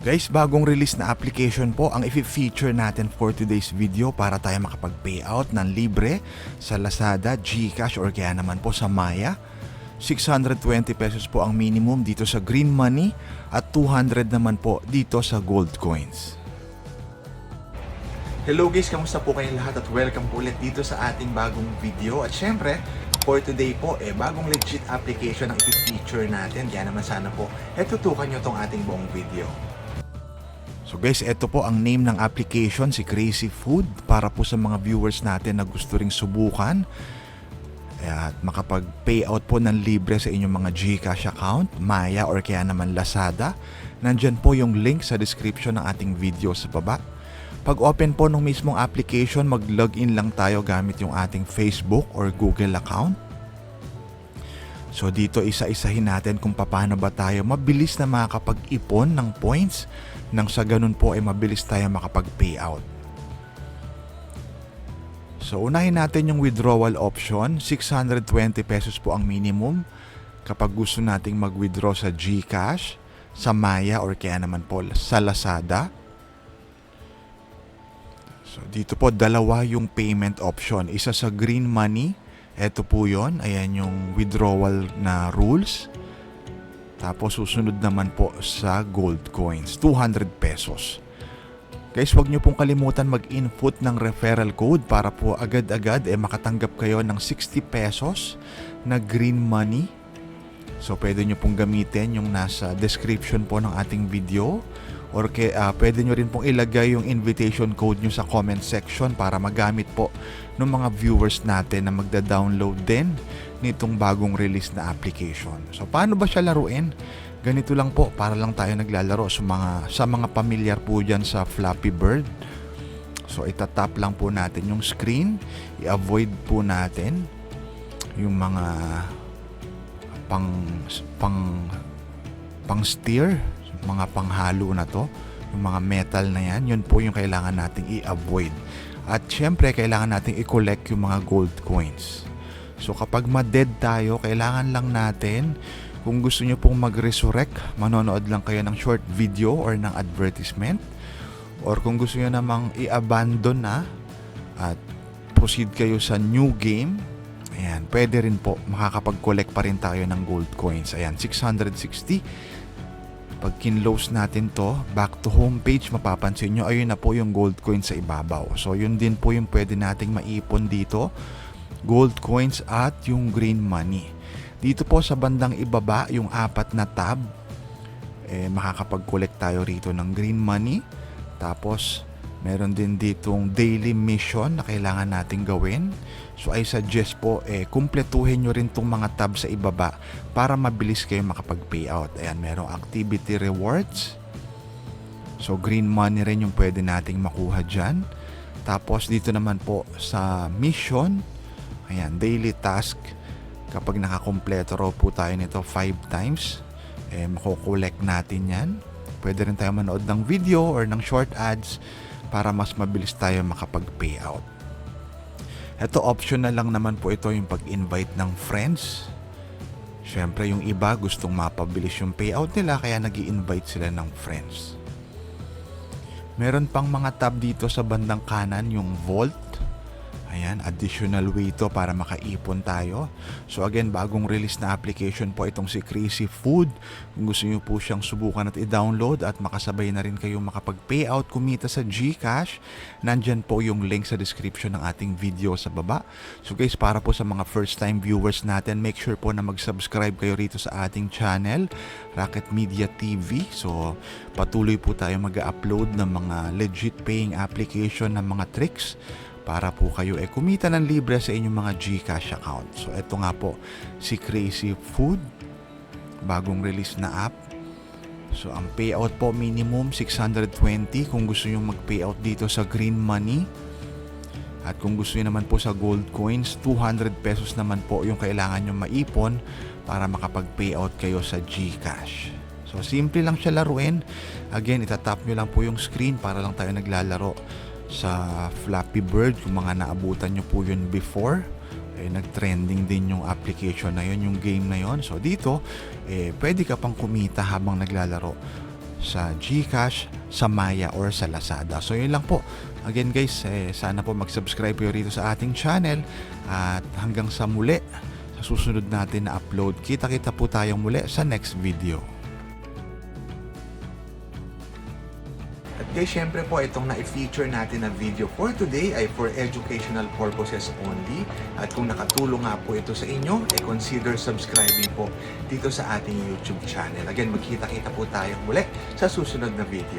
Guys, bagong release na application po ang i-feature natin for today's video para tayo makapag-payout ng libre sa Lazada, GCash or kaya naman po sa Maya. 620 pesos po ang minimum dito sa Green Money at 200 naman po dito sa Gold Coins. Hello guys, kamusta po kayong lahat at welcome po ulit dito sa ating bagong video. At syempre, for today po, bagong legit application ang i-feature natin. Kaya naman sana po, tutukan nyo tong ating buong video. So guys, ito po ang name ng application, si Crazy Food, para po sa mga viewers natin na gusto ring subukan at makapag-payout po ng libre sa inyong mga GCash account, Maya or kaya naman Lazada. Nandyan po yung link sa description ng ating video sa baba. Pag open po ng mismong application, mag-login lang tayo gamit yung ating Facebook or Google account. So dito isa-isahin natin kung paano ba tayo mabilis na makakapag-ipon ng points nang sa ganun po ay mabilis tayo makapag-payout. So unahin natin yung withdrawal option. 620 pesos po ang minimum kapag gusto nating mag-withdraw sa GCash, sa Maya or kaya naman po sa Lazada. So dito po dalawa yung payment option. Isa sa Green Money. Ito po yun. Ayan yung withdrawal na rules. Tapos susunod naman po sa Gold Coins, 200 pesos. Guys, huwag nyo pong kalimutan mag-input ng referral code para po agad-agad makatanggap kayo ng 60 pesos na Green Money. So pwede nyo pong gamitin yung nasa description po ng ating video. Or pwede nyo rin pong ilagay yung invitation code nyo sa comment section para magamit po ng mga viewers natin na magda-download din nitong bagong release na application. So paano ba siya laruin? Ganito lang po, para lang tayo naglalaro sa mga pamilyar po dyan sa Flappy Bird. So itatap lang po natin yung screen, i-avoid po natin yung mga pang steer, mga panghalo na to, yung mga metal na yan, yun po yung kailangan nating i-avoid. At syempre, kailangan nating i-collect yung mga gold coins. So kapag ma-dead tayo, kailangan lang natin, kung gusto nyo pong mag-resurrect, manonood lang kayo ng short video or ng advertisement. Or kung gusto nyo namang i-abandon na at proceed kayo sa new game, ayan, pwede rin po, makakapag-collect pa rin tayo ng gold coins. Ayan, 660. Pag kinlose natin to, back to home page, mapapansin nyo, ayun na po yung gold coins sa ibabaw. So yun din po yung pwede nating maipon dito, gold coins at yung green money. Dito po sa bandang ibaba, yung apat na tab, makakapag-collect tayo rito ng green money. Tapos meron din ditong daily mission na kailangan nating gawin. So I suggest po, kumpletuhin nyo rin tong mga tab sa ibaba para mabilis kayo makapag-payout. Ayan, merong activity rewards. So green money rin yung pwede nating makuha dyan. Tapos dito naman po sa mission, ayan, daily task. Kapag nakakompleto raw po tayo nito 5 times, makukolect natin yan. Pwede rin tayo manood ng video or ng short ads para mas mabilis tayo makapag-payout. Ito, optional lang naman po ito yung pag-invite ng friends. Siyempre, yung iba gustong mapabilis yung payout nila kaya nag-i-invite sila ng friends. Meron pang mga tab dito sa bandang kanan, yung vault. Ayan, additional way to para makaipon tayo. So again, bagong release na application po itong si Crazy Food. Kung gusto nyo po siyang subukan at i-download at makasabay na rin kayong makapag-payout, kumita sa GCash, nandyan po yung link sa description ng ating video sa baba. So guys, para po sa mga first time viewers natin, make sure po na mag-subscribe kayo rito sa ating channel, Rocket Media TV. So patuloy po tayo mag-upload ng mga legit paying application ng mga tricks para po kayo kumita ng libre sa inyong mga GCash account. So ito nga po si Crazy Food, bagong release na app. So ang payout po minimum 620 kung gusto nyo mag-payout dito sa Green Money. At kung gusto nyo naman po sa Gold Coins, 200 pesos naman po yung kailangan nyo maipon para makapag-payout kayo sa GCash. So simple lang siya laruin. Again, itatap nyo lang po yung screen para lang tayo naglalaro sa Flappy Bird. Kung mga naabutan nyo po yun before, nag-trending din yung application na yun, yung game na yun. So dito, pwede ka pang kumita habang naglalaro. sa GCash, sa Maya, or sa Lazada. So yun lang po. Again guys, sana po mag-subscribe kayo rito sa ating channel at hanggang sa muli sa susunod natin na upload. Kita-kita po tayong muli sa next video. At guys, syempre po itong na-feature natin na video for today ay for educational purposes only. At kung nakatulong nga po ito sa inyo, consider subscribing po dito sa ating YouTube channel. Again, magkita-kita po tayong muli sa susunod na video.